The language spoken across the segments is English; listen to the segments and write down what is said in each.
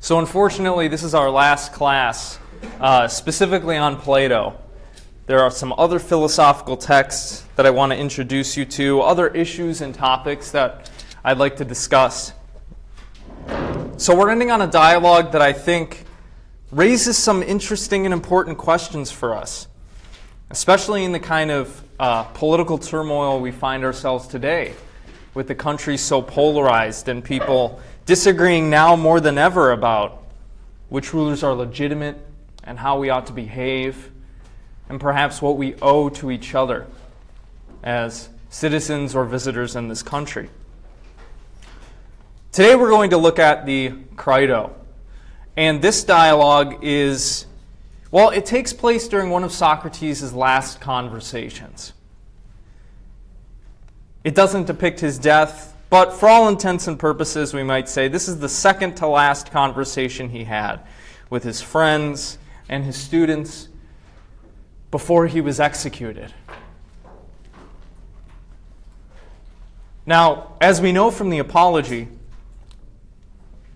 So unfortunately, this is our last class, specifically on Plato. There are some other philosophical texts that I want to introduce you to, other issues and topics that I'd like to discuss. So we're ending on a dialogue that I think raises some interesting and important questions for us, especially in the kind of political turmoil we find ourselves today, with the country so polarized and people disagreeing now more than ever about which rulers are legitimate and how we ought to behave, and perhaps what we owe to each other as citizens or visitors in this country. Today we're going to look at the Crito. And this dialogue is, well, it takes place during one of Socrates' last conversations. It doesn't depict his death, but for all intents and purposes, we might say this is the second to last conversation he had with his friends and his students before he was executed. Now, as we know from the Apology,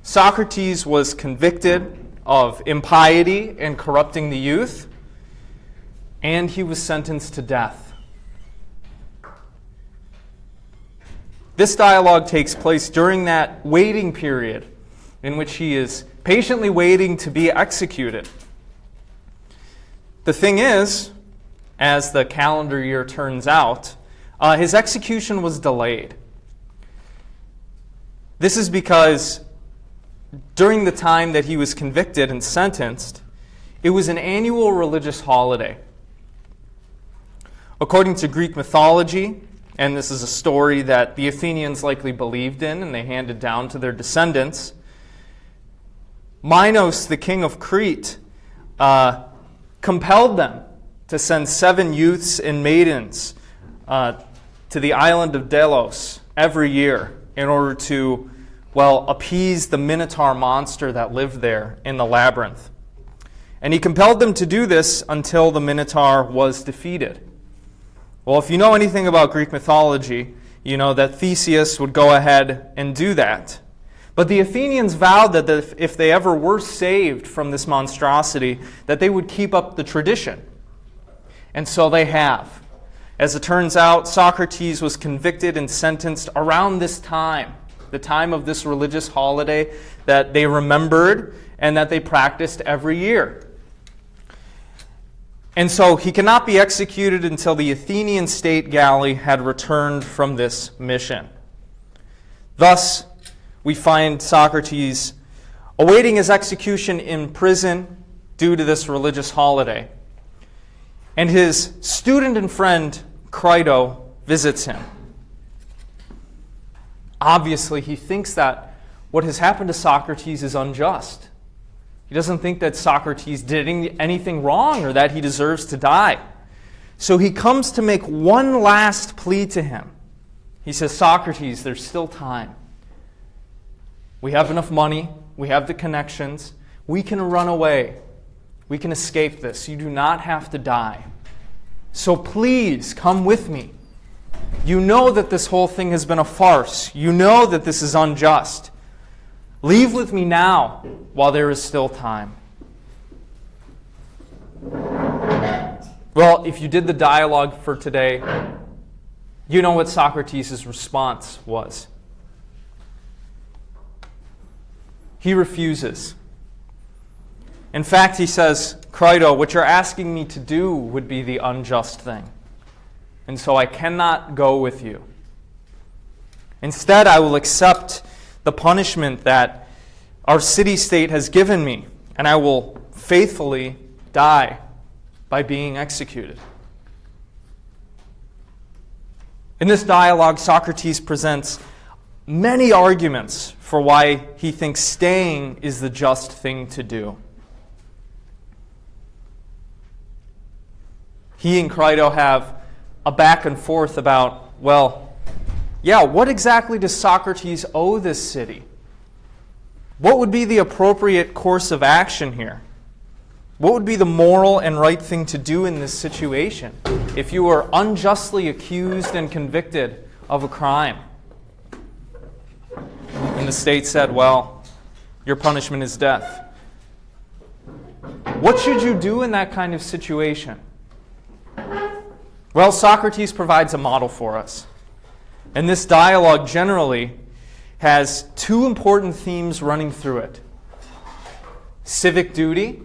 Socrates was convicted of impiety and corrupting the youth, and he was sentenced to death. This dialogue takes place during that waiting period in which he is patiently waiting to be executed. The thing is, as the calendar year turns out, his execution was delayed. This is because during the time that he was convicted and sentenced, it was an annual religious holiday. According to Greek mythology, and this is a story that the Athenians likely believed in and they handed down to their descendants, Minos, the king of Crete, compelled them to send 7 youths and maidens to the island of Delos every year in order to, well, appease the Minotaur monster that lived there in the labyrinth. And he compelled them to do this until the Minotaur was defeated. Well, if you know anything about Greek mythology, you know that Theseus would go ahead and do that. But the Athenians vowed that if they ever were saved from this monstrosity, that they would keep up the tradition. And so they have. As it turns out, Socrates was convicted and sentenced around this time, the time of this religious holiday that they remembered and that they practiced every year. And so he cannot be executed until the Athenian state galley had returned from this mission. Thus, we find Socrates awaiting his execution in prison due to this religious holiday. And his student and friend, Crito, visits him. Obviously, he thinks that what has happened to Socrates is unjust. He doesn't think that Socrates did anything wrong or that he deserves to die. So he comes to make one last plea to him. He says, Socrates, there's still time. We have enough money. We have the connections. We can run away. We can escape this. You do not have to die. So please come with me. You know that this whole thing has been a farce. You know that this is unjust. Leave with me now while there is still time. Well, if you did the dialogue for today, you know what Socrates' response was. He refuses. In fact, he says, Crito, what you're asking me to do would be the unjust thing. And so I cannot go with you. Instead, I will accept the punishment that our city-state has given me, and I will faithfully die by being executed. In this dialogue, Socrates presents many arguments for why he thinks staying is the just thing to do. He and Crito have a back and forth about, well, yeah, what exactly does Socrates owe this city? What would be the appropriate course of action here? What would be the moral and right thing to do in this situation if you were unjustly accused and convicted of a crime? And the state said, well, Your punishment is death. What should you do in that kind of situation? Well, Socrates provides a model for us. And this dialogue generally has two important themes running through it: civic duty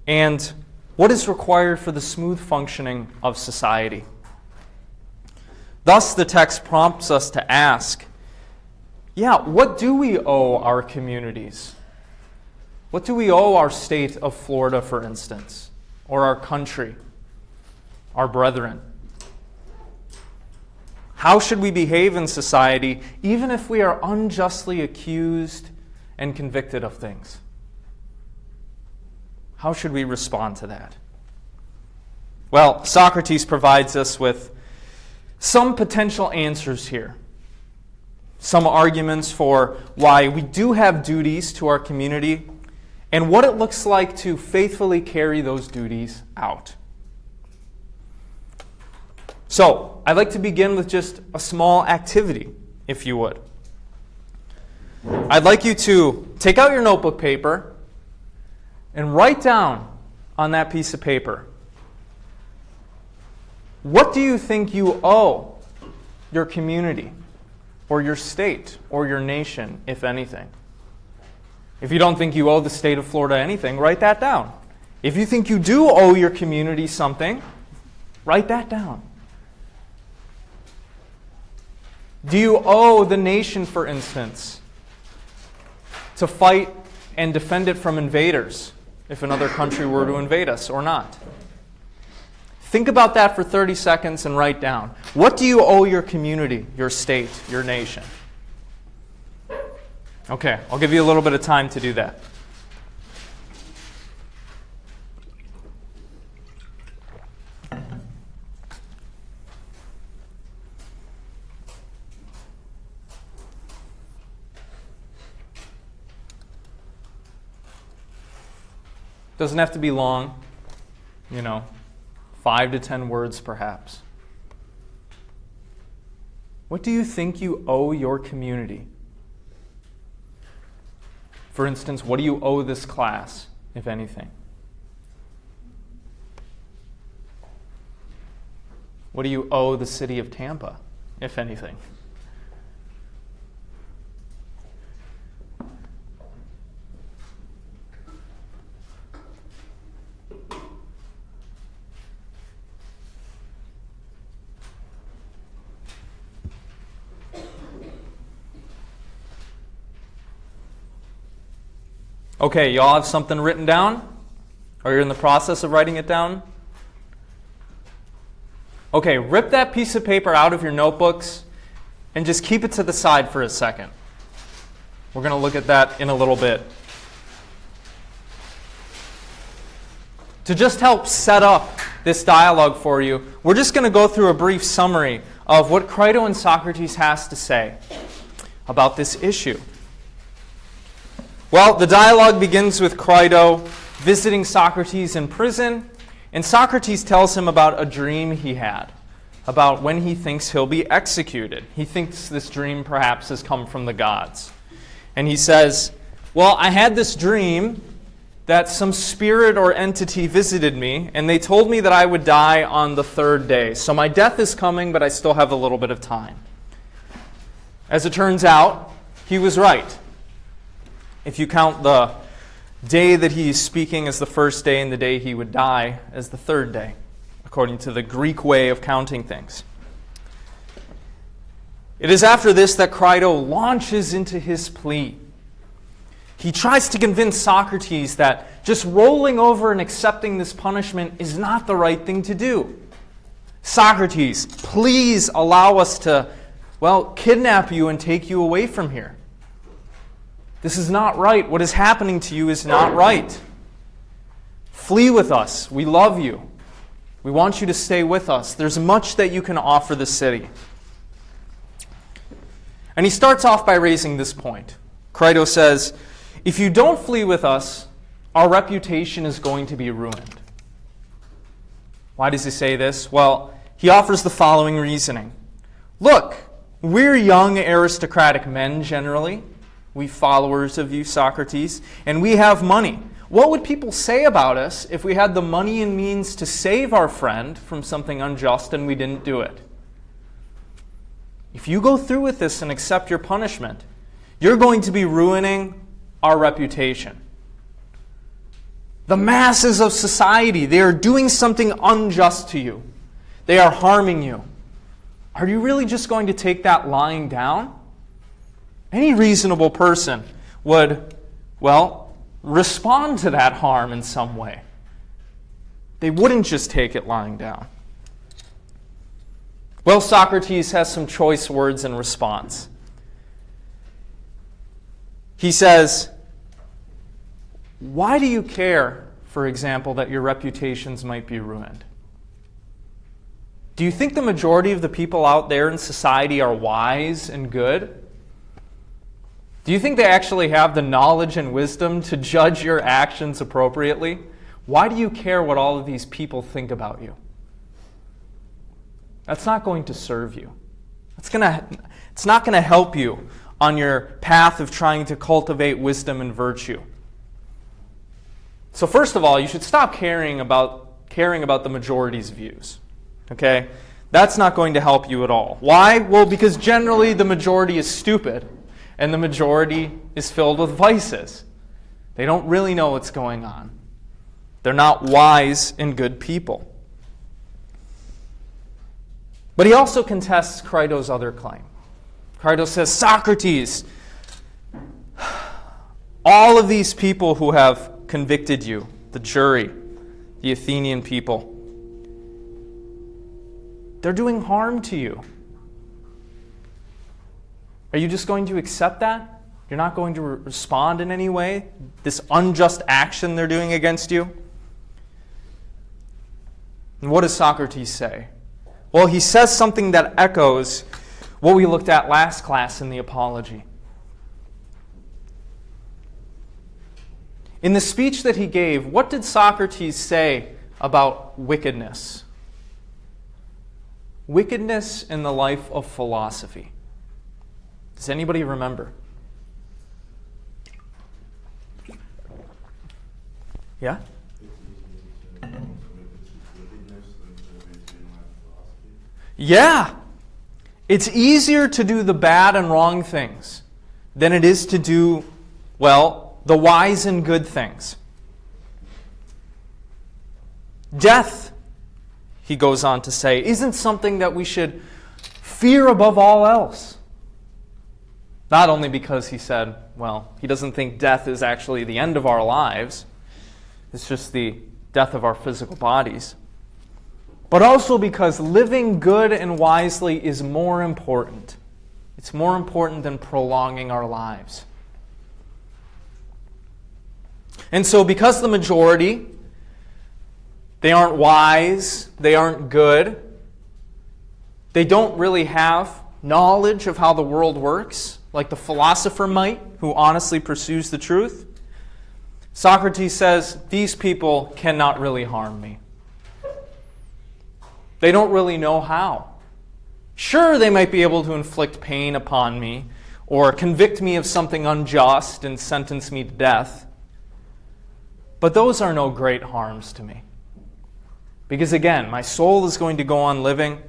and what is required for the smooth functioning of society. Thus, the text prompts us to ask, what do we owe our communities? What do we owe our state of Florida, for instance, or our country, our brethren? How should we behave in society, even if we are unjustly accused and convicted of things? How should we respond to that? Well, Socrates provides us with some potential answers here. Some arguments for why we do have duties to our community and what it looks like to faithfully carry those duties out. So, I'd like to begin with just a small activity, if you would. I'd like you to take out your notebook paper and write down on that piece of paper, what do you think you owe your community or your state or your nation, if anything? If you don't think you owe the state of Florida anything, write that down. If you think you do owe your community something, write that down. Do you owe the nation, for instance, to fight and defend it from invaders if another country were to invade us or not? Think about that for 30 seconds and write down. What do you owe your community, your state, your nation? Okay, I'll give you a little bit of time to do that. Doesn't have to be long, 5 to 10 words perhaps. What do you think you owe your community? For instance, what do you owe this class, if anything? What do you owe the city of Tampa, if anything? Okay, y'all have something written down? Or you're in the process of writing it down? Okay, rip that piece of paper out of your notebooks and just keep it to the side for a second. We're going to look at that in a little bit. To just help set up this dialogue for you, we're just going to go through a brief summary of what Crito and Socrates has to say about this issue. Well, the dialogue begins with Crito visiting Socrates in prison, and Socrates tells him about a dream he had, about when he thinks he'll be executed. He thinks this dream perhaps has come from the gods. And he says, I had this dream that some spirit or entity visited me, and they told me that I would die on the third day. So my death is coming, but I still have a little bit of time. As it turns out, he was right. If you count the day that he is speaking as the first day and the day he would die as the third day, according to the Greek way of counting things. It is after this that Crito launches into his plea. He tries to convince Socrates that just rolling over and accepting this punishment is not the right thing to do. Socrates, please allow us to, kidnap you and take you away from here. This is not right. What is happening to you is not right. Flee with us. We love you. We want you to stay with us. There's much that you can offer the city. And he starts off by raising this point. Crito says, if you don't flee with us, our reputation is going to be ruined. Why does he say this? Well, he offers the following reasoning. Look, we're young aristocratic men generally. we followers of you, Socrates, and we have money. What would people say about us if we had the money and means to save our friend from something unjust and we didn't do it? If you go through with this and accept your punishment, you're going to be ruining our reputation. The masses of society, they are doing something unjust to you. They are harming you. Are you really just going to take that lying down? Any reasonable person would, respond to that harm in some way. They wouldn't just take it lying down. Well, Socrates has some choice words in response. He says, why do you care, for example, that your reputations might be ruined? Do you think the majority of the people out there in society are wise and good? Do you think they actually have the knowledge and wisdom to judge your actions appropriately? Why do you care what all of these people think about you? That's not going to serve you. It's not going to help you on your path of trying to cultivate wisdom and virtue. So first of all, you should stop caring about the majority's views. Okay? That's not going to help you at all. Why? Well, because generally the majority is stupid and the majority is filled with vices. They don't really know what's going on. They're not wise and good people. But he also contests Crito's other claim. Crito says, Socrates, all of these people who have convicted you, the jury, the Athenian people, they're doing harm to you. Are you just going to accept that? You're not going to respond in any way? This unjust action they're doing against you? And what does Socrates say? Well, he says something that echoes what we looked at last class in the Apology. In the speech that he gave, what did Socrates say about wickedness? Wickedness in the life of philosophy. Does anybody remember? Yeah? Yeah! It's easier to do the bad and wrong things than it is to do, the wise and good things. Death, he goes on to say, isn't something that we should fear above all else. Not only because he said, he doesn't think death is actually the end of our lives. It's just the death of our physical bodies. But also because living good and wisely is more important. It's more important than prolonging our lives. And so because the majority, they aren't wise, they aren't good, they don't really have knowledge of how the world works, like the philosopher might, who honestly pursues the truth, Socrates says, these people cannot really harm me. They don't really know how. Sure, they might be able to inflict pain upon me or convict me of something unjust and sentence me to death. But those are no great harms to me. Because again, my soul is going to go on living.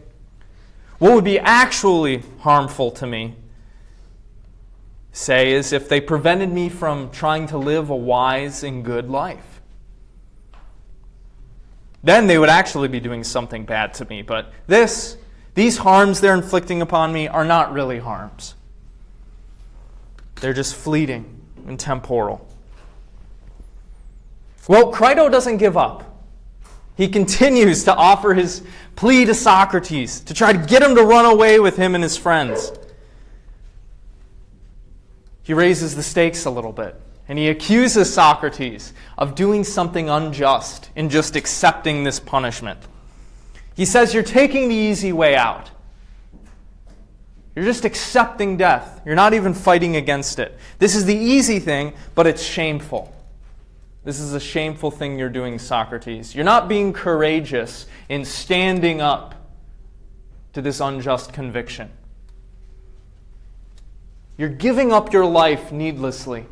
What would be actually harmful to me, say, is if they prevented me from trying to live a wise and good life. Then they would actually be doing something bad to me. But these harms they're inflicting upon me are not really harms. They're just fleeting and temporal. Well, Crito doesn't give up. He continues to offer his plea to Socrates to try to get him to run away with him and his friends. He raises the stakes a little bit, and he accuses Socrates of doing something unjust in just accepting this punishment. He says, you're taking the easy way out. You're just accepting death. You're not even fighting against it. This is the easy thing, but it's shameful. This is a shameful thing you're doing, Socrates. You're not being courageous in standing up to this unjust conviction. You're giving up your life needlessly.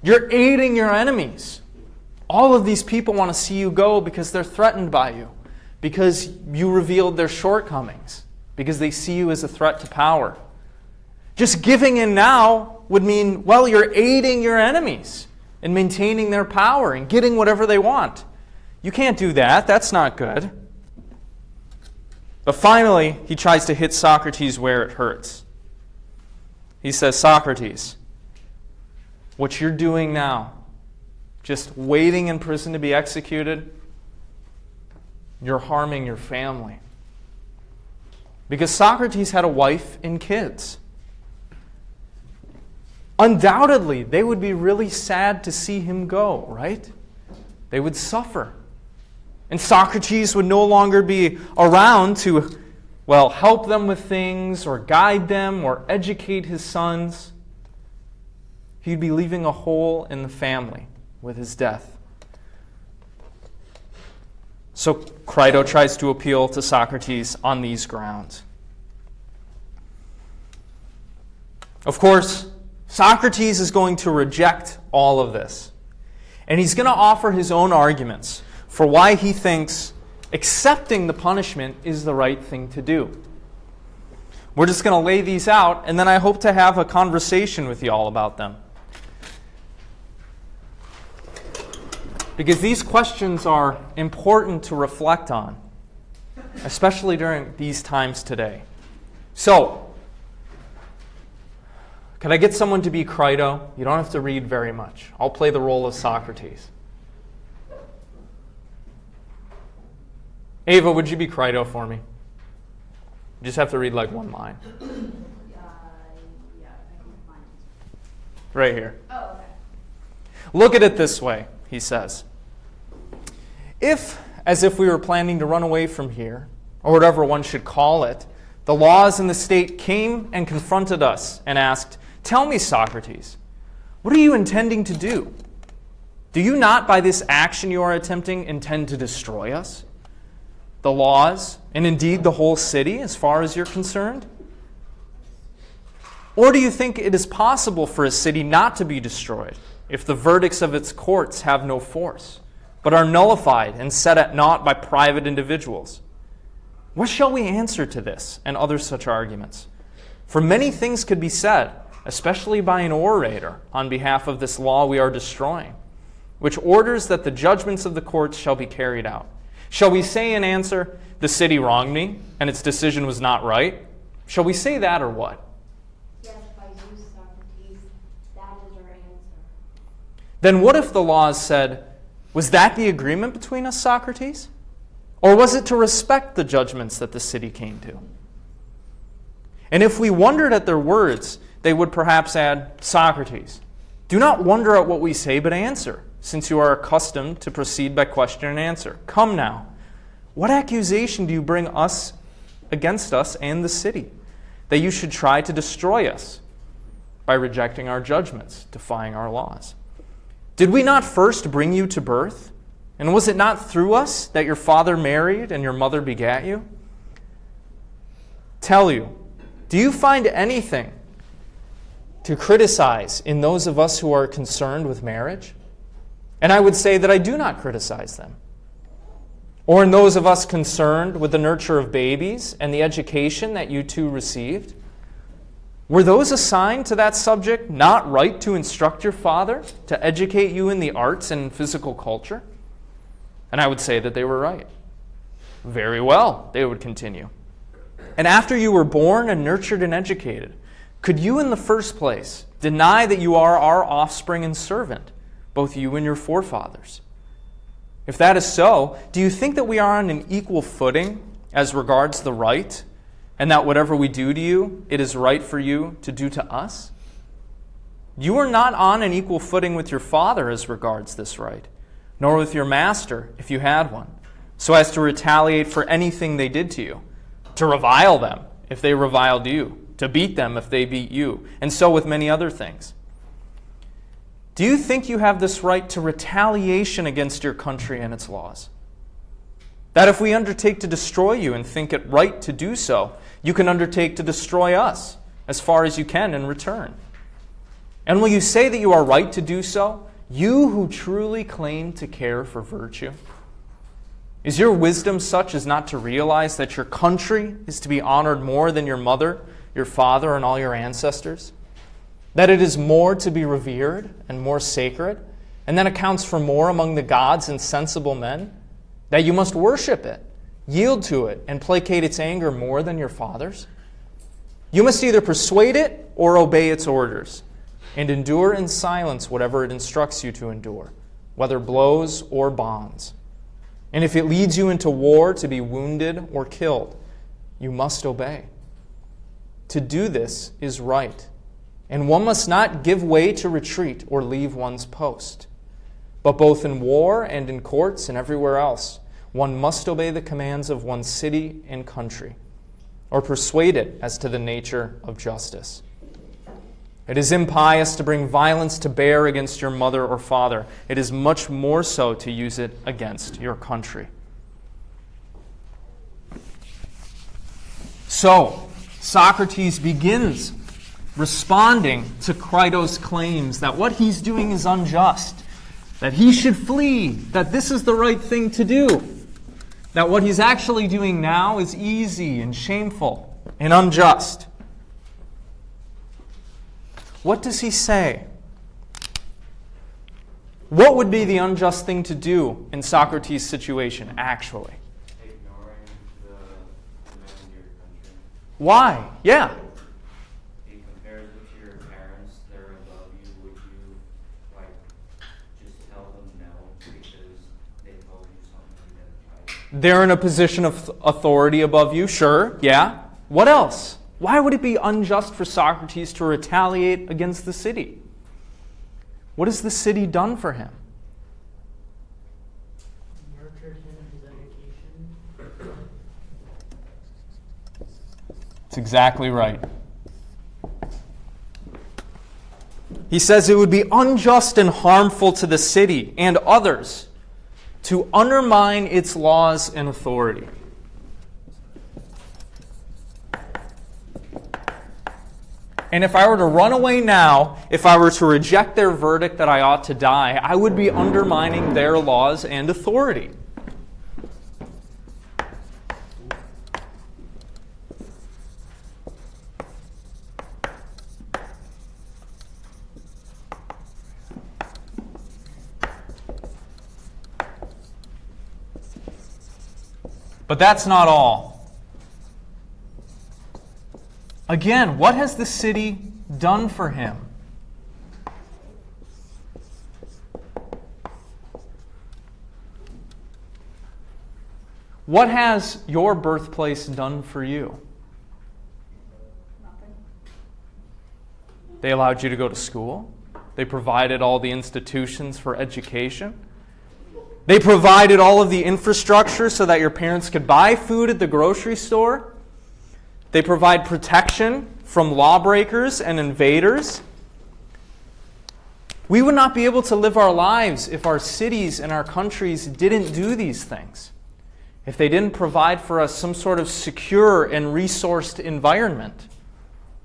You're aiding your enemies. All of these people want to see you go because they're threatened by you, because you revealed their shortcomings, because they see you as a threat to power. Just giving in now would mean, well, you're aiding your enemies and maintaining their power and getting whatever they want. You can't do that. That's not good. But finally, he tries to hit Socrates where it hurts. He says, Socrates, what you're doing now, just waiting in prison to be executed, you're harming your family. Because Socrates had a wife and kids. Undoubtedly, they would be really sad to see him go, right? They would suffer. And Socrates would no longer be around to, well, help them with things or guide them or educate his sons. He'd be leaving a hole in the family with his death. So Crito tries to appeal to Socrates on these grounds. Of course, Socrates is going to reject all of this. And he's going to offer his own arguments for why he thinks accepting the punishment is the right thing to do. We're just going to lay these out, and then I hope to have a conversation with you all about them. Because these questions are important to reflect on, especially during these times today. So, could I get someone to be Crito? You don't have to read very much. I'll play the role of Socrates. Ava, would you be Crito for me? You just have to read like one line. Yeah, I can find it. Right here. Oh, okay. Look at it this way, he says. If, as if we were planning to run away from here, or whatever one should call it, the laws and the state came and confronted us and asked, "Tell me, Socrates, what are you intending to do? Do you not, by this action you are attempting, intend to destroy us? The laws, and indeed the whole city, as far as you're concerned? Or do you think it is possible for a city not to be destroyed if the verdicts of its courts have no force, but are nullified and set at naught by private individuals? What shall we answer to this and other such arguments? For many things could be said, especially by an orator, on behalf of this law we are destroying, which orders that the judgments of the courts shall be carried out. Shall we say in answer, the city wronged me, and its decision was not right? Shall we say that or what? Yes, by you, Socrates. That is our answer. Then what if the laws said, was that the agreement between us, Socrates? Or was it to respect the judgments that the city came to? And if we wondered at their words, they would perhaps add, Socrates, do not wonder at what we say, but answer, since you are accustomed to proceed by question and answer. Come now, what accusation do you bring us against us and the city, that you should try to destroy us by rejecting our judgments, defying our laws? Did we not first bring you to birth? And was it not through us that your father married and your mother begat you? Tell you, do you find anything to criticize in those of us who are concerned with marriage? And I would say that I do not criticize them. Or in those of us concerned with the nurture of babies and the education that you two received? Were those assigned to that subject not right to instruct your father, to educate you in the arts and physical culture? And I would say that they were right. Very well, they would continue. And after you were born and nurtured and educated, could you in the first place deny that you are our offspring and servant, both you and your forefathers? If that is so, do you think that we are on an equal footing as regards the right, and that whatever we do to you, it is right for you to do to us? You are not on an equal footing with your father as regards this right, nor with your master, if you had one, so as to retaliate for anything they did to you, to revile them if they reviled you, to beat them if they beat you, and so with many other things. Do you think you have this right to retaliation against your country and its laws? That if we undertake to destroy you and think it right to do so, you can undertake to destroy us, as far as you can in return. And will you say that you are right to do so, you who truly claim to care for virtue? Is your wisdom such as not to realize that your country is to be honored more than your mother, your father, and all your ancestors? That it is more to be revered and more sacred, and that accounts for more among the gods and sensible men? That you must worship it, yield to it, and placate its anger more than your fathers? You must either persuade it or obey its orders, and endure in silence whatever it instructs you to endure, whether blows or bonds. And if it leads you into war to be wounded or killed, you must obey. To do this is right, and one must not give way to retreat or leave one's post. But both in war and in courts and everywhere else, one must obey the commands of one's city and country, or persuade it as to the nature of justice. It is impious to bring violence to bear against your mother or father. It is much more so to use it against your country. So, Socrates begins responding to Crito's claims that what he's doing is unjust, that he should flee, that this is the right thing to do, that what he's actually doing now is easy and shameful and unjust. What does he say? What would be the unjust thing to do in Socrates' situation, actually? Ignoring the command of your country. Why? Yeah. He compares it to your parents. They're above you. Would you, just tell them no because they told you something you didn't like? They're in a position of authority above you, sure, yeah. What else? Why would it be unjust for Socrates to retaliate against the city? What has the city done for him? Nurtured him in his education. That's exactly right. He says it would be unjust and harmful to the city and others to undermine its laws and authority. And if I were to run away now, if I were to reject their verdict that I ought to die, I would be undermining their laws and authority. But that's not all. Again, what has the city done for him? What has your birthplace done for you? Nothing. They allowed you to go to school. They provided all the institutions for education. They provided all of the infrastructure so that your parents could buy food at the grocery store. They provide protection from lawbreakers and invaders. We would not be able to live our lives if our cities and our countries didn't do these things. If they didn't provide for us some sort of secure and resourced environment.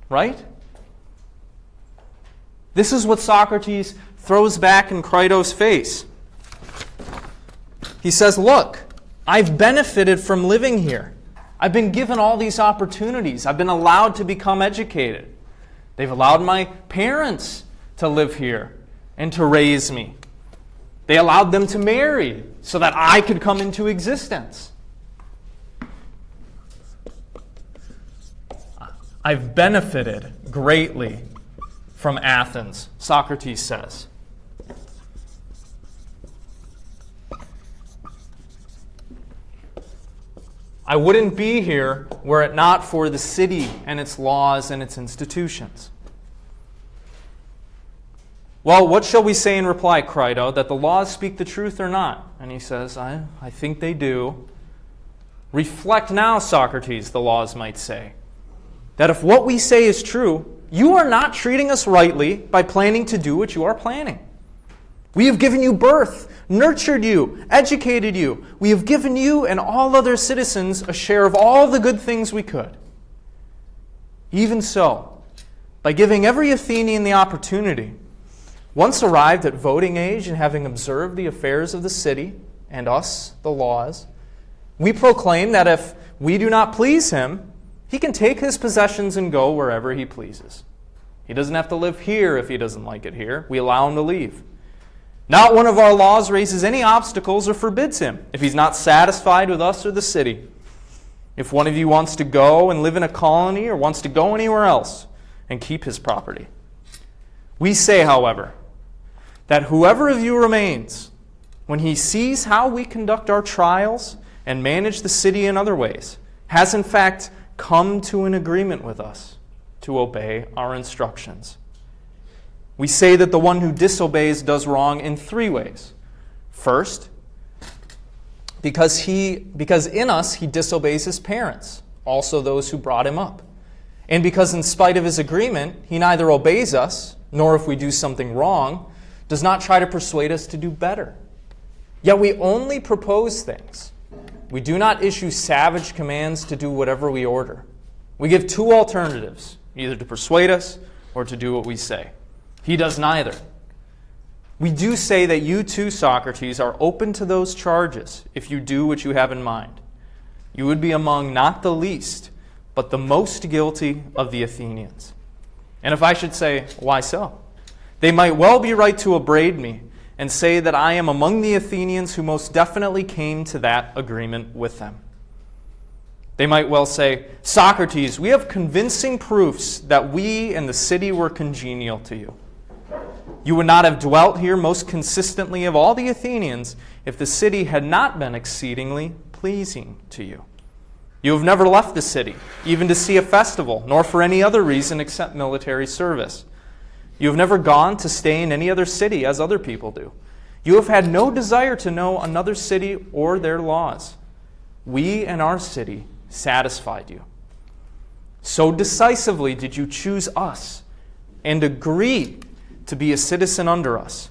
Right? This is what Socrates throws back in Crito's face. He says, look, I've benefited from living here. I've been given all these opportunities. I've been allowed to become educated. They've allowed my parents to live here and to raise me. They allowed them to marry so that I could come into existence. I've benefited greatly from Athens, Socrates says. I wouldn't be here were it not for the city and its laws and its institutions. Well, what shall we say in reply, Crito, that the laws speak the truth or not? And he says, I think they do. Reflect now, Socrates, the laws might say, that if what we say is true, you are not treating us rightly by planning to do what you are planning. We have given you birth, nurtured you, educated you. We have given you and all other citizens a share of all the good things we could. Even so, by giving every Athenian the opportunity. Once arrived at voting age and having observed the affairs of the city and us, the laws, we proclaim that if we do not please him, he can take his possessions and go wherever he pleases. He doesn't have to live here if he doesn't like it here. We allow him to leave. Not one of our laws raises any obstacles or forbids him if he's not satisfied with us or the city. If one of you wants to go and live in a colony or wants to go anywhere else and keep his property. We say, however, that whoever of you remains, when he sees how we conduct our trials and manage the city in other ways, has in fact come to an agreement with us to obey our instructions. We say that the one who disobeys does wrong in 3 ways. First, because in us he disobeys his parents, also those who brought him up. And because in spite of his agreement, he neither obeys us, nor if we do something wrong, does not try to persuade us to do better. Yet we only propose things. We do not issue savage commands to do whatever we order. We give 2 alternatives, either to persuade us or to do what we say. He does neither. We do say that you too, Socrates, are open to those charges if you do what you have in mind. You would be among not the least, but the most guilty of the Athenians. And if I should say, why so? They might well be right to upbraid me and say that I am among the Athenians who most definitely came to that agreement with them. They might well say, Socrates, we have convincing proofs that we and the city were congenial to you. You would not have dwelt here most consistently of all the Athenians if the city had not been exceedingly pleasing to you. You have never left the city, even to see a festival, nor for any other reason except military service. You have never gone to stay in any other city as other people do. You have had no desire to know another city or their laws. We and our city satisfied you. So decisively did you choose us and agree to be a citizen under us.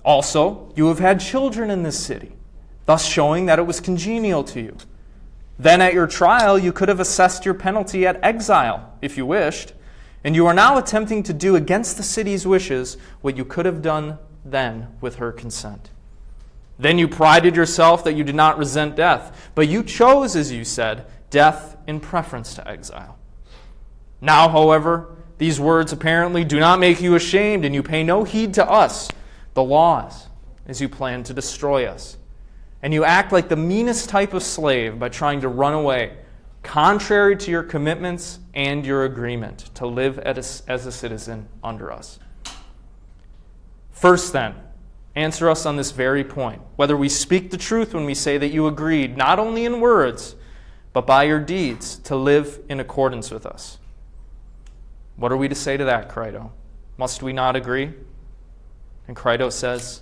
Also, you have had children in this city, thus showing that it was congenial to you. Then at your trial, you could have assessed your penalty at exile, if you wished, and you are now attempting to do against the city's wishes what you could have done then with her consent. Then you prided yourself that you did not resent death, but you chose, as you said, death in preference to exile. Now, however, these words apparently do not make you ashamed, and you pay no heed to us, the laws, as you plan to destroy us. And you act like the meanest type of slave by trying to run away, contrary to your commitments and your agreement to live as a citizen under us. First, then, answer us on this very point, whether we speak the truth when we say that you agreed, not only in words, but by your deeds, to live in accordance with us. What are we to say to that, Crito? Must we not agree? And Crito says,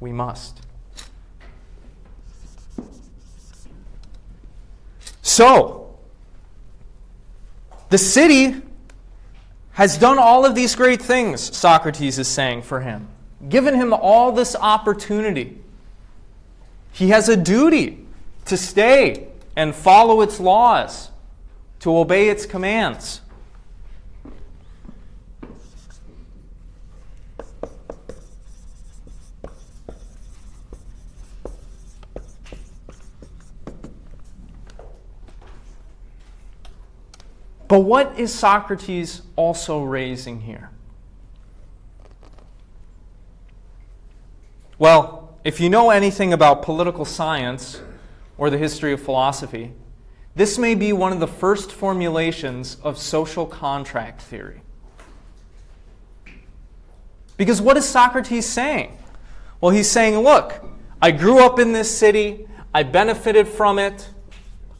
we must. So, the city has done all of these great things, Socrates is saying for him, given him all this opportunity. He has a duty to stay and follow its laws, to obey its commands. But what is Socrates also raising here? Well, if you know anything about political science or the history of philosophy, this may be one of the first formulations of social contract theory. Because what is Socrates saying? Well, he's saying, look, I grew up in this city, I benefited from it,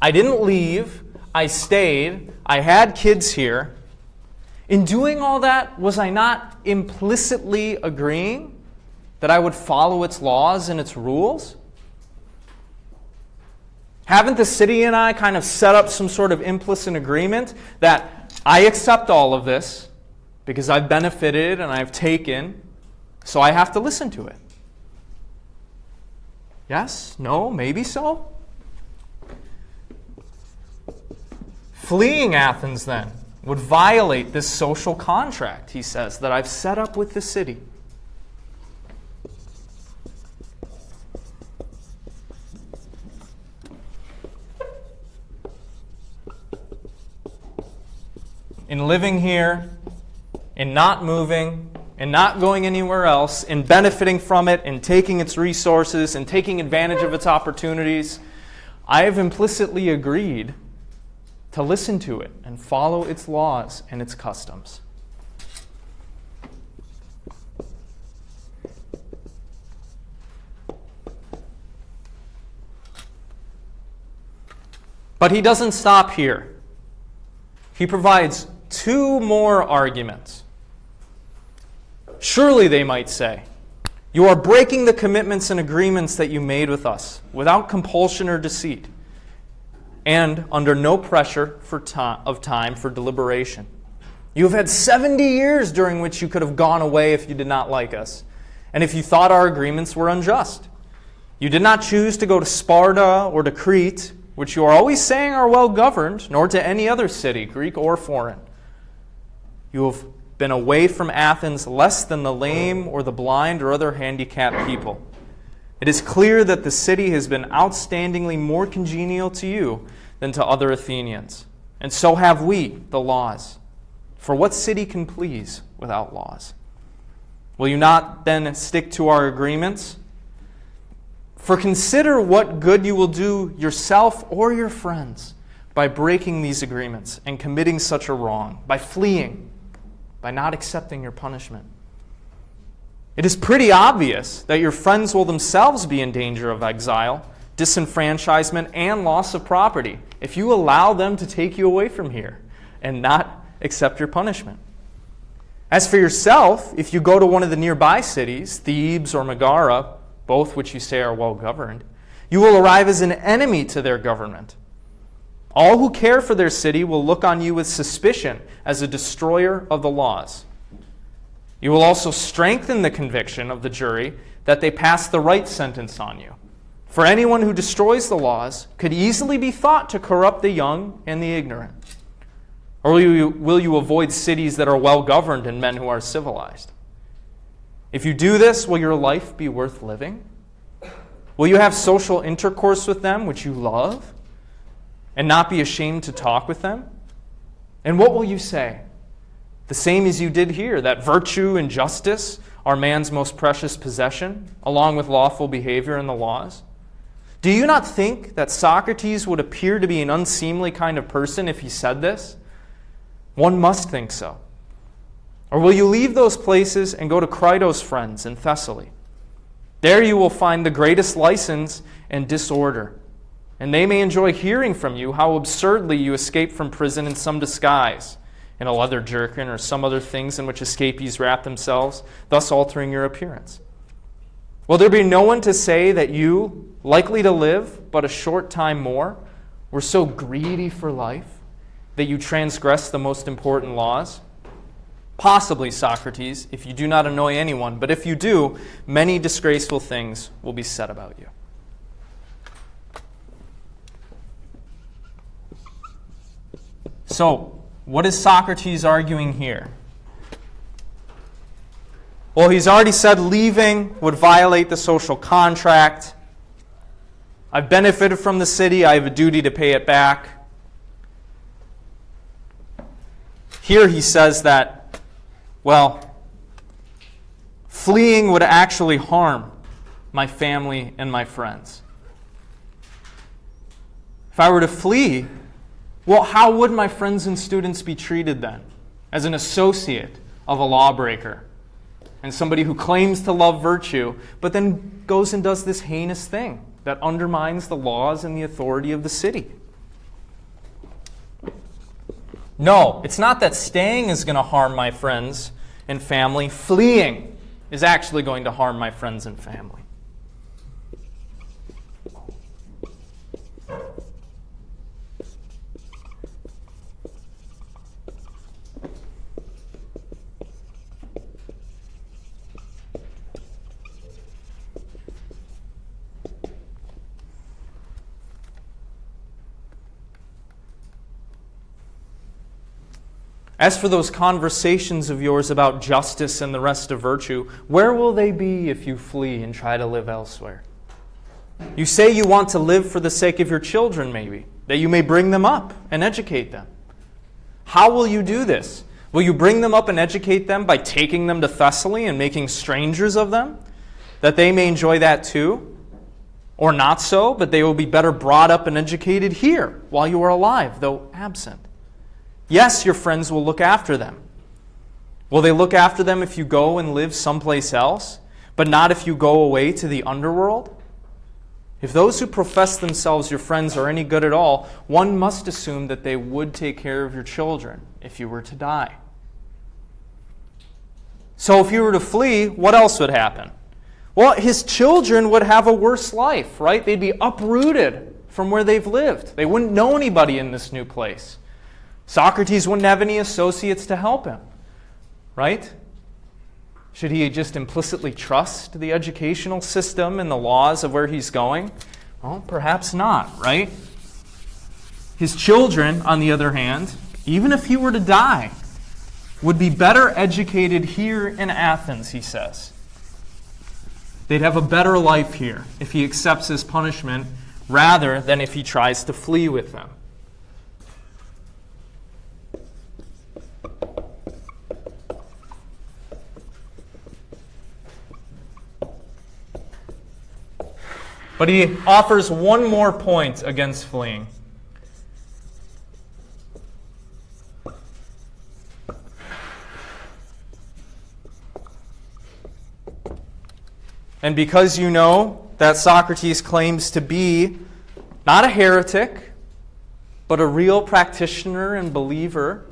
I didn't leave, I stayed, I had kids here. In doing all that, was I not implicitly agreeing that I would follow its laws and its rules? Haven't the city and I kind of set up some sort of implicit agreement that I accept all of this because I've benefited and I've taken, so I have to listen to it? Yes? No? Maybe so? Fleeing Athens then, would violate this social contract, he says, that I've set up with the city. In living here, in not moving, in not going anywhere else, in benefiting from it, in taking its resources, in taking advantage of its opportunities, I have implicitly agreed to listen to it and follow its laws and its customs. But he doesn't stop here. He provides two more arguments. Surely, they might say, you are breaking the commitments and agreements that you made with us without compulsion or deceit, and under no pressure of time for deliberation. You have had 70 years during which you could have gone away if you did not like us, and if you thought our agreements were unjust. You did not choose to go to Sparta or to Crete, which you are always saying are well governed, nor to any other city, Greek or foreign. You have been away from Athens less than the lame or the blind or other handicapped people. It is clear that the city has been outstandingly more congenial to you than to other Athenians. And so have we, the laws. For what city can please without laws? Will you not then stick to our agreements? For consider what good you will do yourself or your friends by breaking these agreements and committing such a wrong, by fleeing, by not accepting your punishment. It is pretty obvious that your friends will themselves be in danger of exile, disenfranchisement, and loss of property if you allow them to take you away from here and not accept your punishment. As for yourself, if you go to one of the nearby cities, Thebes or Megara, both which you say are well governed, you will arrive as an enemy to their government. All who care for their city will look on you with suspicion as a destroyer of the laws. You will also strengthen the conviction of the jury that they passed the right sentence on you. For anyone who destroys the laws could easily be thought to corrupt the young and the ignorant. Or will you avoid cities that are well governed and men who are civilized? If you do this, will your life be worth living? Will you have social intercourse with them which you love, and not be ashamed to talk with them? And what will you say? The same as you did here, that virtue and justice are man's most precious possession, along with lawful behavior and the laws? Do you not think that Socrates would appear to be an unseemly kind of person if he said this? One must think so. Or will you leave those places and go to Crito's friends in Thessaly? There you will find the greatest license and disorder, and they may enjoy hearing from you how absurdly you escaped from prison in some disguise, in a leather jerkin or some other things in which escapees wrap themselves, thus altering your appearance. Will there be no one to say that you, likely to live but a short time more, were so greedy for life that you transgressed the most important laws? Possibly, Socrates, if you do not annoy anyone, but if you do, many disgraceful things will be said about you. So, what is Socrates arguing here? Well, he's already said leaving would violate the social contract. I've benefited from the city. I have a duty to pay it back. Here he says that, well, fleeing would actually harm my family and my friends. If I were to flee, well, how would my friends and students be treated then? As an associate of a lawbreaker and somebody who claims to love virtue, but then goes and does this heinous thing that undermines the laws and the authority of the city. No, it's not that staying is going to harm my friends and family. Fleeing is actually going to harm my friends and family. As for those conversations of yours about justice and the rest of virtue, where will they be if you flee and try to live elsewhere? You say you want to live for the sake of your children, maybe, that you may bring them up and educate them. How will you do this? Will you bring them up and educate them by taking them to Thessaly and making strangers of them, that they may enjoy that too? Or not so, but they will be better brought up and educated here while you are alive, though absent. Yes, your friends will look after them. Will they look after them if you go and live someplace else, but not if you go away to the underworld? If those who profess themselves your friends are any good at all, one must assume that they would take care of your children if you were to die. So if you were to flee, what else would happen? Well, his children would have a worse life, right? They'd be uprooted from where they've lived. They wouldn't know anybody in this new place. Socrates wouldn't have any associates to help him, right? Should he just implicitly trust the educational system and the laws of where he's going? Well, perhaps not, right? His children, on the other hand, even if he were to die, would be better educated here in Athens, he says. They'd have a better life here if he accepts his punishment rather than if he tries to flee with them. But he offers one more point against fleeing. And because you know that Socrates claims to be not a heretic, but a real practitioner and believer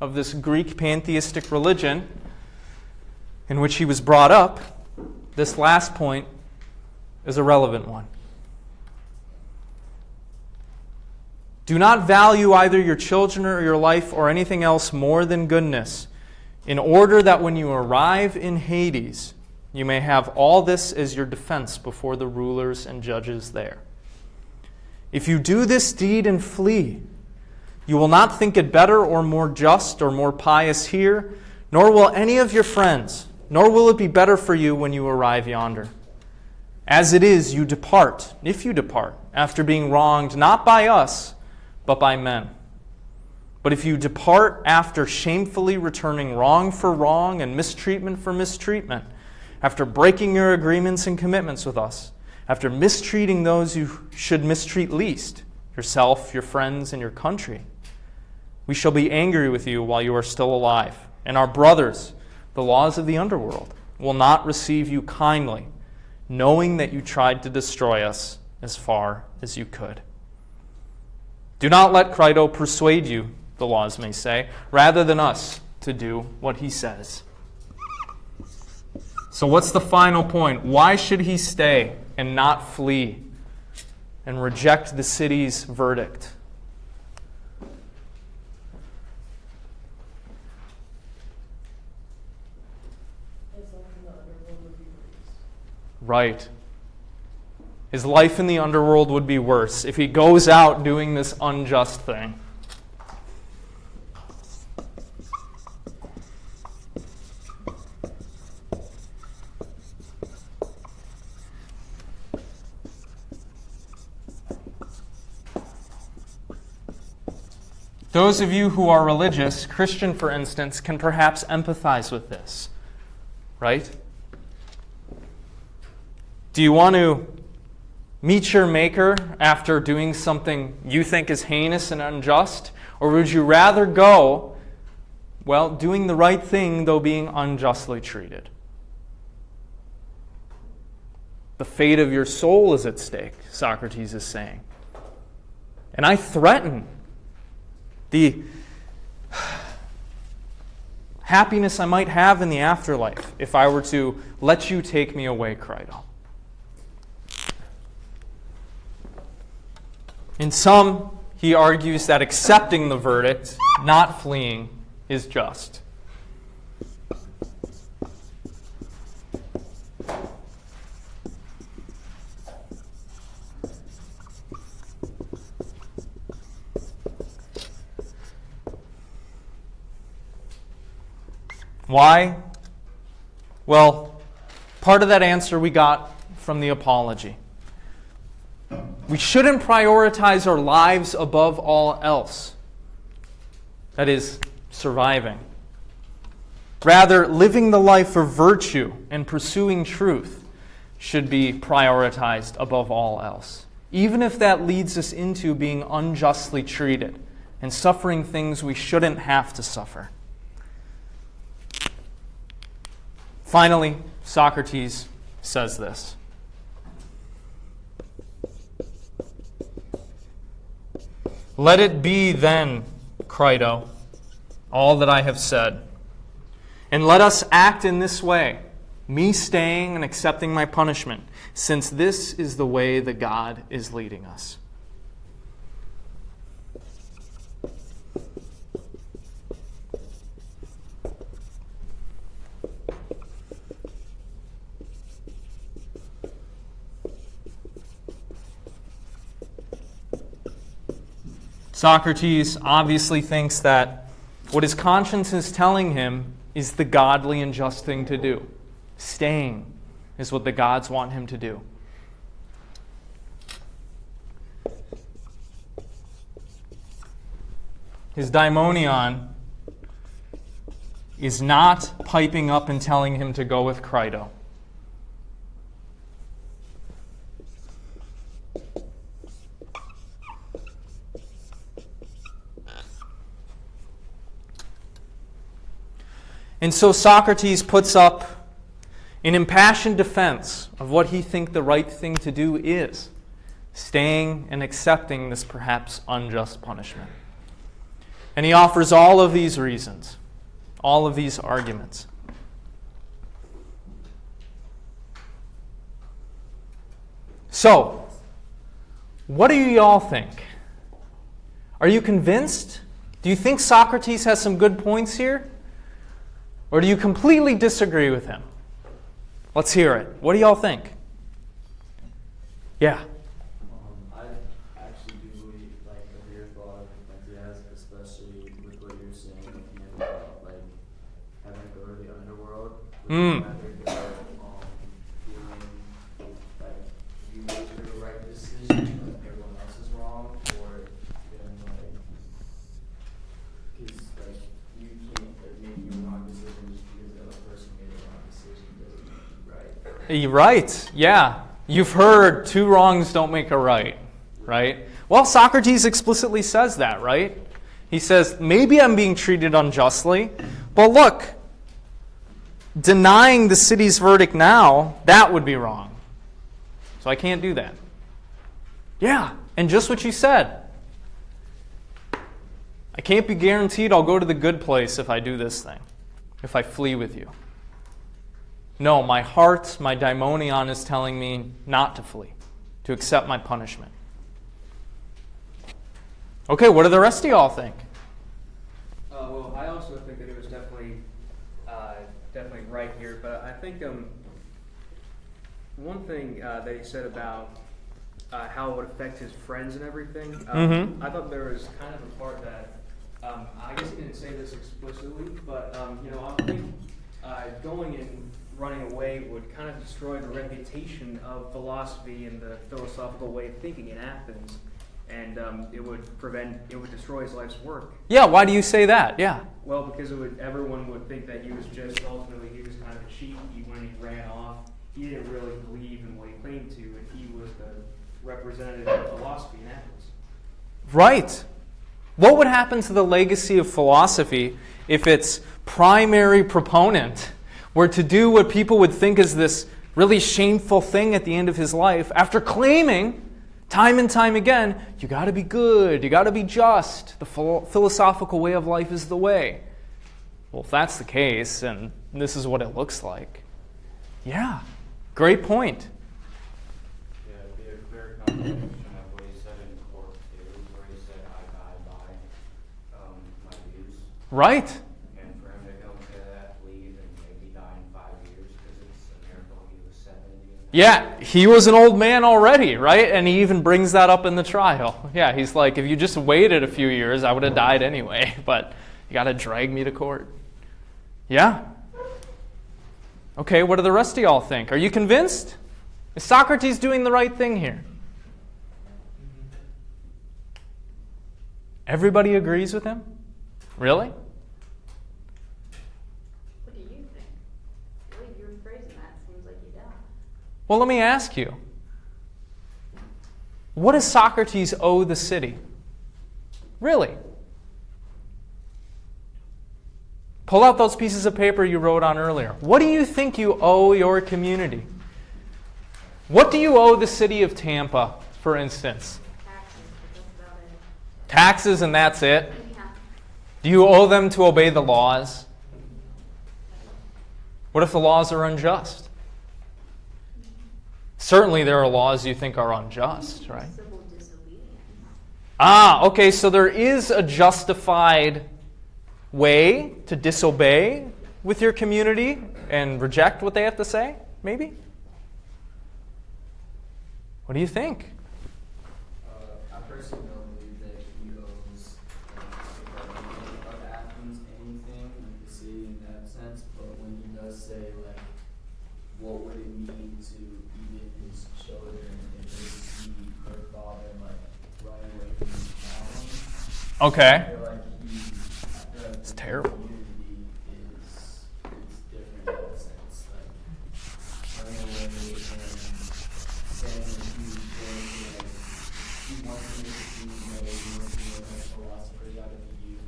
of this Greek pantheistic religion in which he was brought up, this last point is a relevant one. Do not value either your children or your life or anything else more than goodness, in order that when you arrive in Hades, you may have all this as your defense before the rulers and judges there. If you do this deed and flee, you will not think it better or more just or more pious here, nor will any of your friends, nor will it be better for you when you arrive yonder. As it is, you depart, if you depart, after being wronged not by us, but by men. But if you depart after shamefully returning wrong for wrong and mistreatment for mistreatment, after breaking your agreements and commitments with us, after mistreating those you should mistreat least, yourself, your friends, and your country, we shall be angry with you while you are still alive. And our brothers, the laws of the underworld, will not receive you kindly, knowing that you tried to destroy us as far as you could. Do not let Crito persuade you, the laws may say, rather than us to do what he says. So what's the final point? Why should he stay and not flee and reject the city's verdict? Right. His life in the underworld would be worse if he goes out doing this unjust thing. Those of you who are religious, Christian for instance, can perhaps empathize with this, right? Do you want to meet your Maker after doing something you think is heinous and unjust? Or would you rather go, well, doing the right thing, though being unjustly treated? The fate of your soul is at stake, Socrates is saying. And I threaten the happiness I might have in the afterlife if I were to let you take me away, Crito. In sum, he argues that accepting the verdict, not fleeing, is just. Why? Well, part of that answer we got from the Apology. We shouldn't prioritize our lives above all else. That is, surviving. Rather, living the life of virtue and pursuing truth should be prioritized above all else, even if that leads us into being unjustly treated and suffering things we shouldn't have to suffer. Finally, Socrates says this. Let it be then, Crito, all that I have said. And let us act in this way, me staying and accepting my punishment, since this is the way that God is leading us. Socrates obviously thinks that what his conscience is telling him is the godly and just thing to do. Staying is what the gods want him to do. His daimonion is not piping up and telling him to go with Crito. And so Socrates puts up an impassioned defense of what he thinks the right thing to do is, staying and accepting this perhaps unjust punishment. And he offers all of these reasons, all of these arguments. So, what do you all think? Are you convinced? Do you think Socrates has some good points here? Or do you completely disagree with him? Let's hear it. What do y'all think? Yeah. I actually do believe, agree with a lot of the points he has, especially with what you're saying at the end about, having to go to the underworld. Would you rather go, feeling like you made the right decision, but everyone else is wrong, or feeling because, you can't make your wrong decision just because the other person made the wrong decision doesn't make you right. Right. Yeah. You've heard two wrongs don't make a right, right? Well, Socrates explicitly says that, right? He says, maybe I'm being treated unjustly, but look, denying the city's verdict now, that would be wrong. So I can't do that. Yeah, and just what you said. I can't be guaranteed I'll go to the good place if I do this thing, if I flee with you. No, my heart, my daimonion is telling me not to flee, to accept my punishment. Okay, what do the rest of y'all think? Well, I also think that it was definitely right here, but I think one thing that he said about how it would affect his friends and everything, I thought there was kind of a part that, I guess he didn't say this explicitly, but I think going and running away would kind of destroy the reputation of philosophy and the philosophical way of thinking in Athens, and it would destroy his life's work. Yeah, why do you say that? Yeah. Well, because everyone would think that he was kind of a cheat. When he ran off, he didn't really believe in what he claimed to, and he was the representative of philosophy in Athens. Right. What would happen to the legacy of philosophy if its primary proponent were to do what people would think is this really shameful thing at the end of his life, after claiming time and time again, you got to be good, you got to be just, the philosophical way of life is the way. Well, if that's the case, and this is what it looks like, yeah, great point. Yeah, it'd be a clear contradiction of what he said in court too, where he said, I guide by my views. Right. And for him to go and say that, leave, and maybe die in 5 years because it's a miracle he was 70. Yeah, he was an old man already, right? And he even brings that up in the trial. Yeah, he's like, if you just waited a few years, I would have died anyway, but you got to drag me to court. Yeah, Okay, what do the rest of y'all think? Are you convinced? Is Socrates doing the right thing here? Everybody agrees with him? Really? What do you think? The way you're phrasing that seems like you don't. Well, let me ask you. What does Socrates owe the city? Really? Pull out those pieces of paper you wrote on earlier. What do you think you owe your community? What do you owe the city of Tampa, for instance? Taxes, but that's about it. Taxes and that's it? Yeah. Do you owe them to obey the laws? What if the laws are unjust? Certainly there are laws you think are unjust, right? Civil disobedience. Okay, so there is a justified way to disobey with your community and reject what they have to say, maybe? What do you think? I personally don't believe that he owes the government of Athens anything, like the city in that sense, but when he does say, like, what would it mean to even his children if they see their father, like, running away from his family? Okay. I feel like It's terrible. community is different in that sense. Like running away and saying that he wants to make it seem that he wants to make like philosophers out of the youth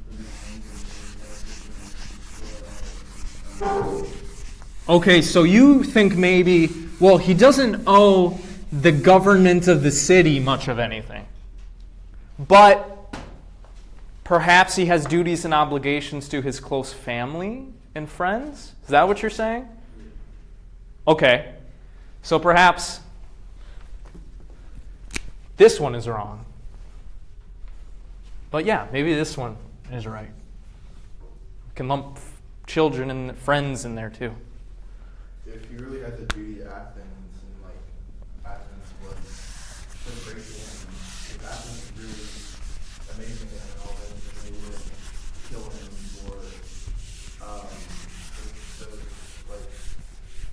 and Okay, so you think maybe, well, he doesn't owe the government of the city much of anything. But perhaps he has duties and obligations to his close family and friends? Is that what you're saying? Okay. So perhaps this one is wrong. But yeah, maybe this one is right. We can lump children and friends in there too. If he really has a duty to Athens, and like Athens was so great to him, if Athens was really amazing to him and all this, then they wouldn't kill him for those like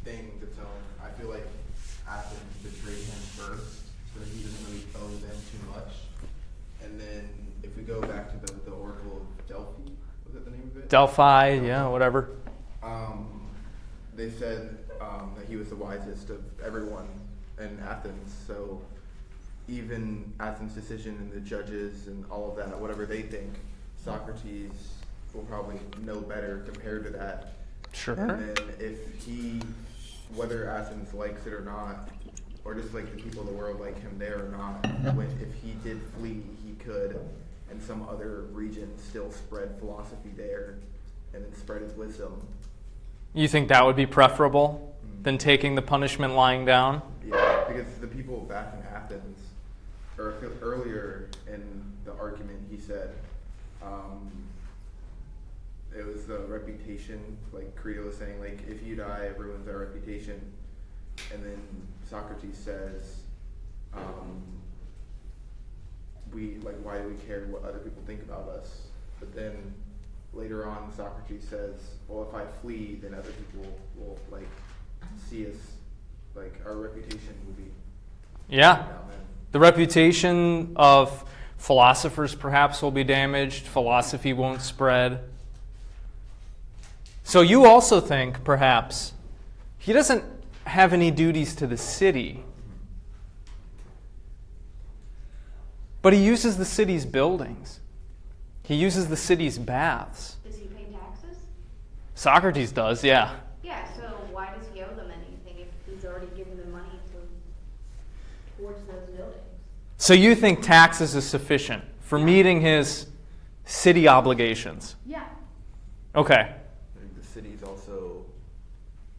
things its own. I feel like Athens betrayed him first, so he doesn't really owe them too much. And then if we go back to the Oracle of Delphi, was that the name of it? Delphi, yeah, whatever. They said that he was the wisest of everyone in Athens. So even Athens' decision and the judges and all of that, whatever they think, Socrates will probably know better compared to that. Sure. And then if he, whether Athens likes it or not, or just like the people of the world like him there or not, if he did flee, he could, in some other region, still spread philosophy there and then spread his wisdom. You think that would be preferable than taking the punishment lying down? Yeah, because the people back in Athens, or earlier in the argument, he said it was the reputation, like Crito was saying, like, if you die, it ruins our reputation. And then Socrates says, why do we care what other people think about us? But then later on, Socrates says, well, if I flee, then other people will, like, see us, like, our reputation will be Yeah. down then. The reputation of philosophers perhaps will be damaged. Philosophy won't spread. So you also think, perhaps, he doesn't have any duties to the city, but he uses the city's buildings. He uses the city's baths. Does he pay taxes? Socrates does, yeah. Yeah, so why does he owe them anything if he's already given them money towards those buildings? So you think taxes is sufficient for meeting his city obligations? Yeah. Okay. I think the cities also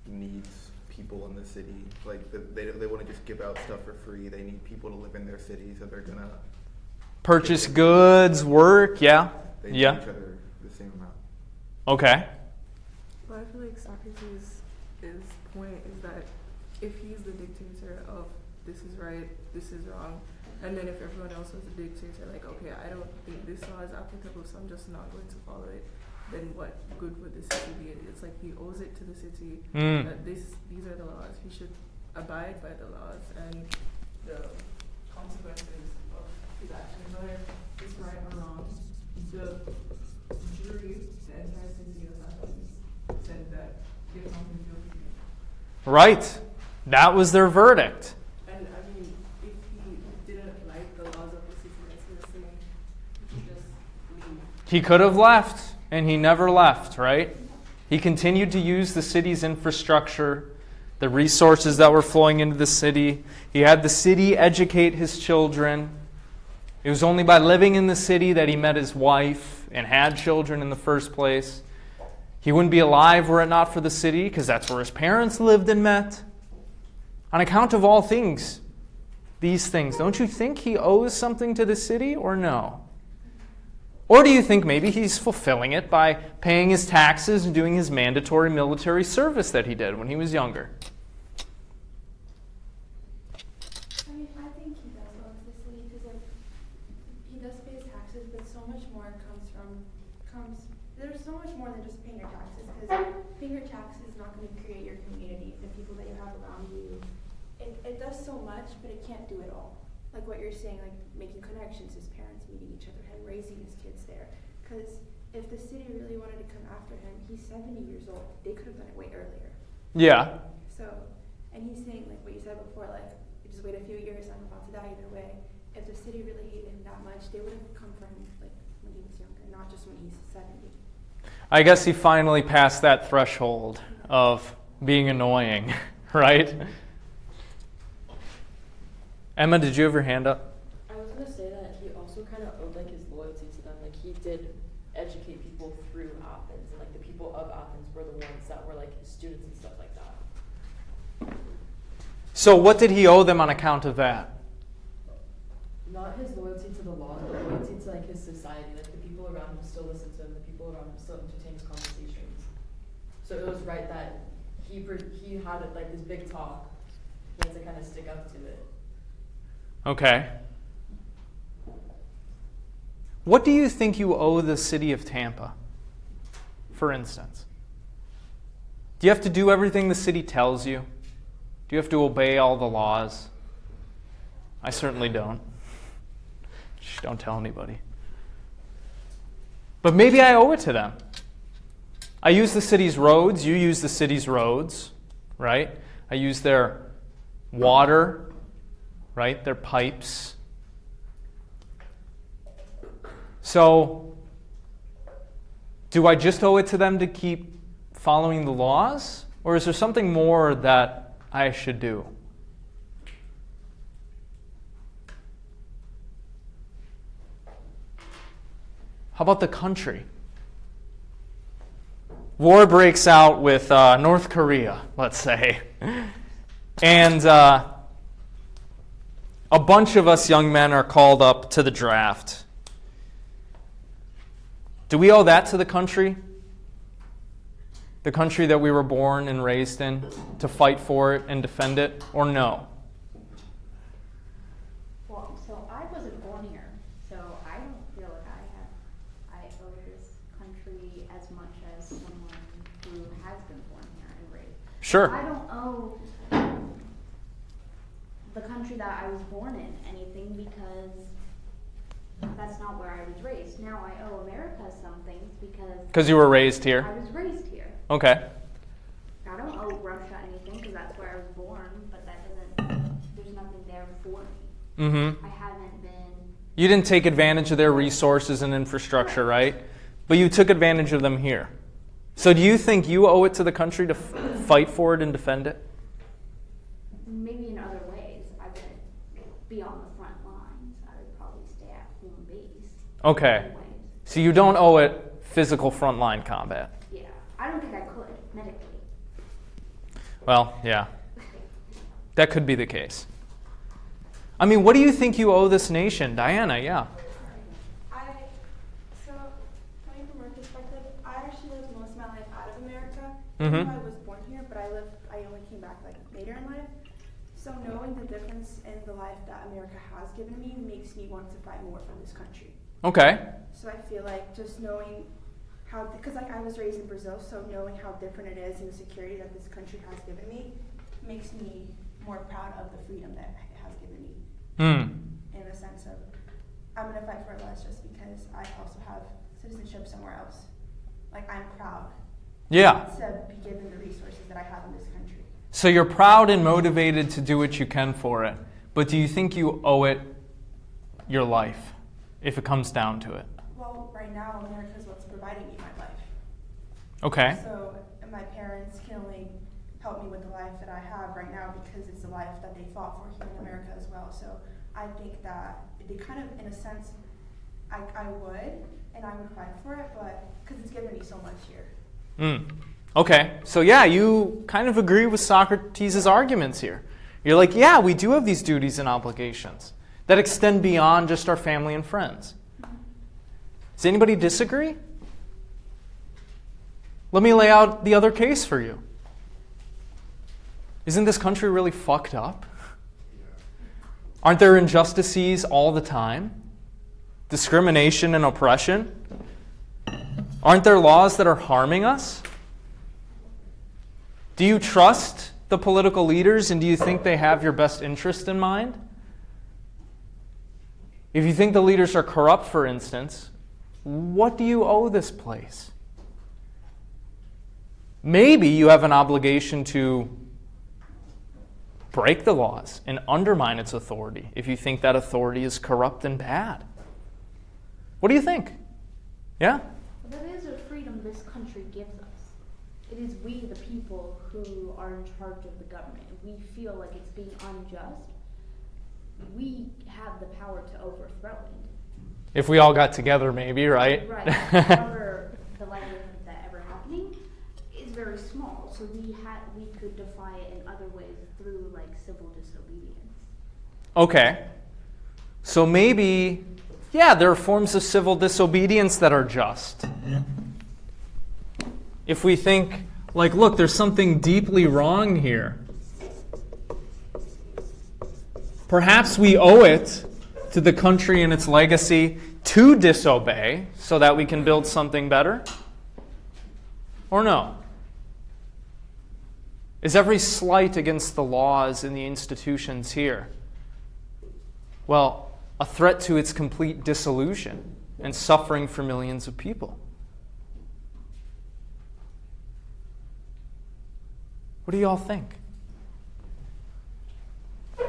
needs people in the city. Like, they want to just give out stuff for free. They need people to live in their city, so they're gonna Purchase goods, work, yeah. they need Yeah. each other the same amount. Okay. But I feel like Socrates' point is that if he's the dictator of this is right, this is wrong, and then if everyone else was a dictator, like, okay, I don't think this law is applicable, so I'm just not going to follow it, then what good would the city be? It's like he owes it to the city Mm. that these are the laws. He should abide by the laws, and the consequences of his actions, whether it's right or wrong. The jury, the entire city of Athens, said that they found him guilty. Right. That was their verdict. And I mean, if he didn't like the laws of the city that's listening, he could just leave. He could have left, and he never left, right? He continued to use the city's infrastructure, the resources that were flowing into the city. He had the city educate his children. It was only by living in the city that he met his wife and had children in the first place. He wouldn't be alive were it not for the city, because that's where his parents lived and met. On account of all things, these things, don't you think he owes something to the city, or no? Or do you think maybe he's fulfilling it by paying his taxes and doing his mandatory military service that he did when he was younger? I mean, I think he does owe to the city because like he does pay his taxes, but so much more comes. There's so much more than just paying your taxes, because paying your taxes is not going to create your community, the people that you have around you. It does so much, but it can't do it all. Like what you're saying, like making connections, his parents meeting each other, him raising his kids there. Because if the city really wanted to come after him, he's 70 years old. They could have done it way earlier. Yeah. So, and he's saying like what you said before, like just wait a few years, I'm about to die either way. If the city really hated him that much, they would have come for him like when he was younger, not just when he's 70. I guess he finally passed that threshold of being annoying, right? Emma, did you have your hand up? I was gonna say that he also kind of owed like his loyalty to them. Like he did educate people through Athens, and like the people of Athens were the ones that were like his students and stuff like that. So what did he owe them on account of that? Not his loyalty to the law, but loyalty to like his society. Like the people around him still listen to him. The people around him still entertain his conversations. So it was right that he had like this big talk. He had to kind of stick up to it. Okay. What do you think you owe the city of Tampa, for instance? Do you have to do everything the city tells you? Do you have to obey all the laws? I certainly don't. Shh, don't tell anybody. But maybe I owe it to them. I use the city's roads, you use the city's roads, right? I use their water, right? Their pipes. So, do I just owe it to them to keep following the laws? Or is there something more that I should do? How about the country? War breaks out with North Korea, let's say. And a bunch of us young men are called up to the draft. Do we owe that to the country? The country that we were born and raised in, to fight for it and defend it, or no? Well, so I wasn't born here, so I don't feel like I owe this country as much as someone who has been born here and raised. Sure. I don't owe the country that I was born in anything because that's not where I was raised. Now I owe America some things Because you were raised here? I was raised here. Okay. I don't owe Russia anything because that's where I was born, but that doesn't, there's nothing there for me. Mm-hmm. I haven't been. You didn't take advantage of their resources and infrastructure, right? But you took advantage of them here. So do you think you owe it to the country to fight for it and defend it? Maybe in other ways. I wouldn't be on the front lines. I would probably stay at home base. Okay. Anyways. So you don't owe it physical frontline combat. Yeah. I don't think I could, medically. Well, yeah. That could be the case. I mean, what do you think you owe this nation? Diana, yeah. So, coming from our perspective, I actually lived most of my life out of America. Mm-hmm. Even though I was born here, but I only came back like later in life. So knowing the difference in the life that America has given me makes me want to fight more for this country. Okay. So I feel like just knowing how, because like I was raised in Brazil, so knowing how different it is and the security that this country has given me makes me more proud of the freedom that it has given me. In the sense of, I'm gonna fight for it less just because I also have citizenship somewhere else. Like I'm proud. Yeah. To be given the resources that I have in this country. So you're proud and motivated to do what you can for it. But do you think you owe it your life, if it comes down to it? Well, right now, America is what's providing me my life. Okay. So my parents can only help me with the life that I have right now because it's the life that they fought for here in America as well. So I think that they kind of, in a sense, I would, and I would fight for it, but because it's given me so much here. Okay. So yeah, you kind of agree with Socrates' arguments here. You're like, yeah, we do have these duties and obligations that extend beyond just our family and friends. Does anybody disagree? Let me lay out the other case for you. Isn't this country really fucked up? Aren't there injustices all the time? Discrimination and oppression? Aren't there laws that are harming us? Do you trust the political leaders, and do you think they have your best interest in mind? If you think the leaders are corrupt, for instance, what do you owe this place? Maybe you have an obligation to break the laws and undermine its authority if you think that authority is corrupt and bad. What do you think? Yeah? That is a freedom this country gives us. It is we, the people, who are in charge of the government. If we feel like it's being unjust, we have the power to overthrow it. If we all got together, maybe, right? Right. However, the likelihood of that ever happening is very small. So we could defy it in other ways through like civil disobedience. Okay. So maybe, yeah, there are forms of civil disobedience that are just. If we think, like, look, there's something deeply wrong here. Perhaps we owe it to the country and its legacy to disobey so that we can build something better? Or no? Is every slight against the laws and the institutions here, well, a threat to its complete dissolution and suffering for millions of people? What do y'all think? I'd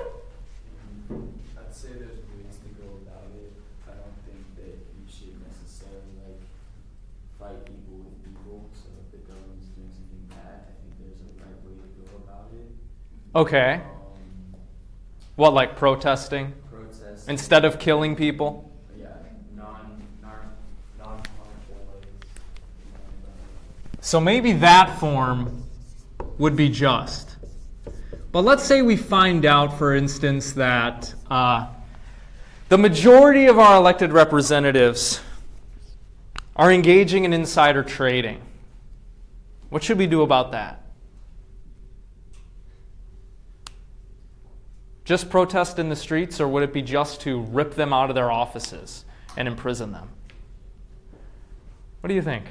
say there's ways to go about it. I don't think that you should necessarily like fight evil with evil. So if the government's doing something bad, I think there's a right way to go about it. Okay. What, like protesting? Protest. Instead of killing people? Yeah, non-harmful ways. So maybe that form would be just. But let's say we find out, for instance, that the majority of our elected representatives are engaging in insider trading. What should we do about that? Just protest in the streets, or would it be just to rip them out of their offices and imprison them? What do you think?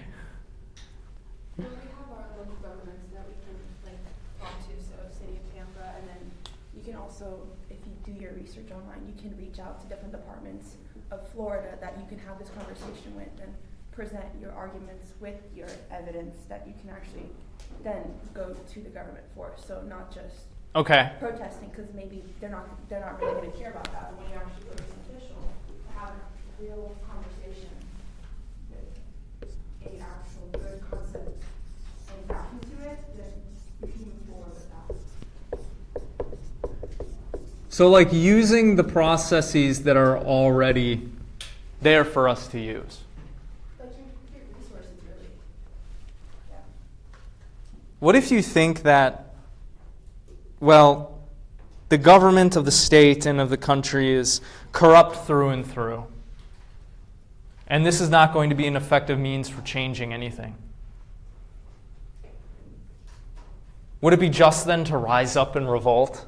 We have our local governments that we can like talk to, so City of Tampa, and then you can also, if you do your research online, you can reach out to different departments of Florida that you can have this conversation with and present your arguments with your evidence that you can actually then go to the government for. So not just protesting, because maybe they're not really going to care about that. But when you actually go to an official, have a real conversation with a actual good concept and backing to it, then you can move forward with that. So like using the processes that are already there for us to use. Like your resources, really. Yeah. What if you think that, well, the government of the state and of the country is corrupt through and through, and this is not going to be an effective means for changing anything? Would it be just then to rise up and revolt?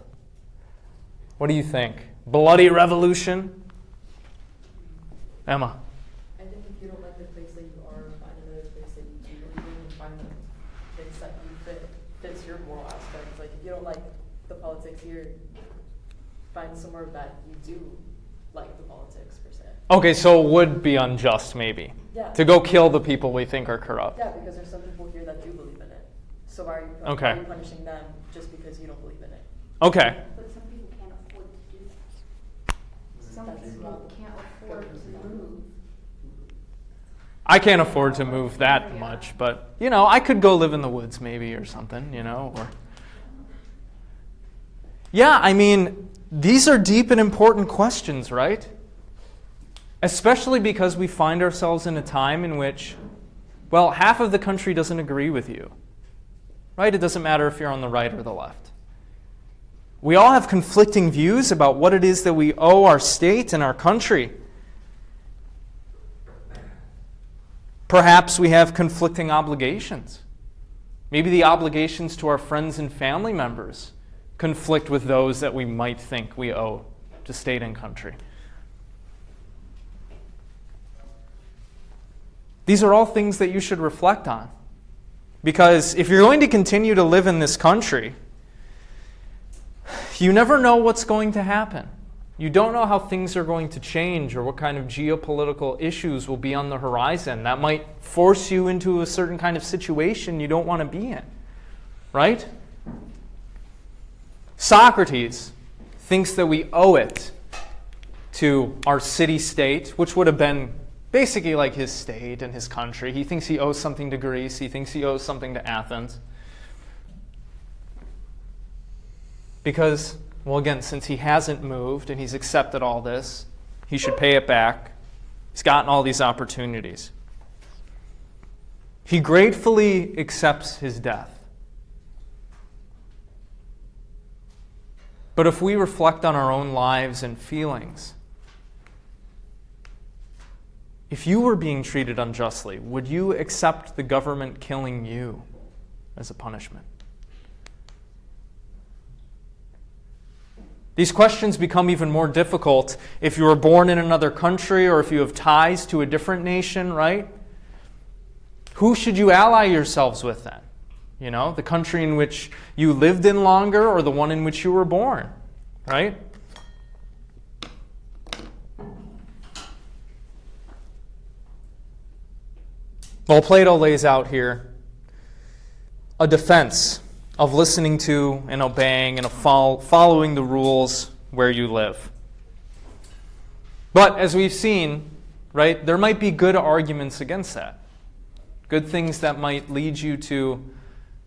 What do you think? Bloody revolution? Emma? I think if you don't like the place that you are, find another place that here, find somewhere that you do like the politics per se. Okay, so it would be unjust, maybe, Yeah. to go kill the people we think are corrupt. Yeah, because there's some people here that do believe in it. So why are you, Okay. why are you punishing them just because you don't believe in it? Okay. But some people can't afford to do that. Some That's people wrong. can't afford to move. I can't afford to move that much, but, I could go live in the woods maybe or something, or... Yeah, I mean, these are deep and important questions, right? Especially because we find ourselves in a time in which, well, half of the country doesn't agree with you, right? It doesn't matter if you're on the right or the left. We all have conflicting views about what it is that we owe our state and our country. Perhaps we have conflicting obligations. Maybe the obligations to our friends and family members conflict with those that we might think we owe to state and country. These are all things that you should reflect on. Because if you're going to continue to live in this country, you never know what's going to happen. You don't know how things are going to change or what kind of geopolitical issues will be on the horizon. That might force you into a certain kind of situation you don't want to be in. Right? Socrates thinks that we owe it to our city-state, which would have been basically like his state and his country. He thinks he owes something to Greece. He thinks he owes something to Athens. Because, well, again, since he hasn't moved and he's accepted all this, he should pay it back. He's gotten all these opportunities. He gratefully accepts his death. But if we reflect on our own lives and feelings, if you were being treated unjustly, would you accept the government killing you as a punishment? These questions become even more difficult if you were born in another country or if you have ties to a different nation, right? Who should you ally yourselves with then? The country in which you lived in longer or the one in which you were born, right? Well, Plato lays out here a defense of listening to and obeying and of following the rules where you live. But as we've seen, right, there might be good arguments against that. Good things that might lead you to,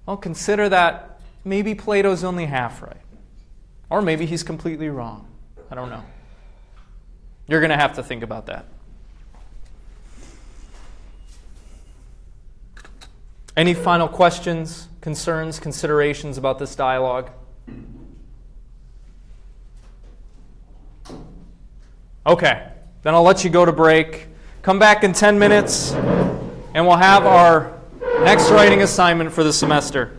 well, consider that maybe Plato's only half right. Or maybe he's completely wrong. I don't know. You're going to have to think about that. Any final questions, concerns, considerations about this dialogue? Okay, then I'll let you go to break. Come back in 10 minutes, and we'll have our next writing assignment for the semester.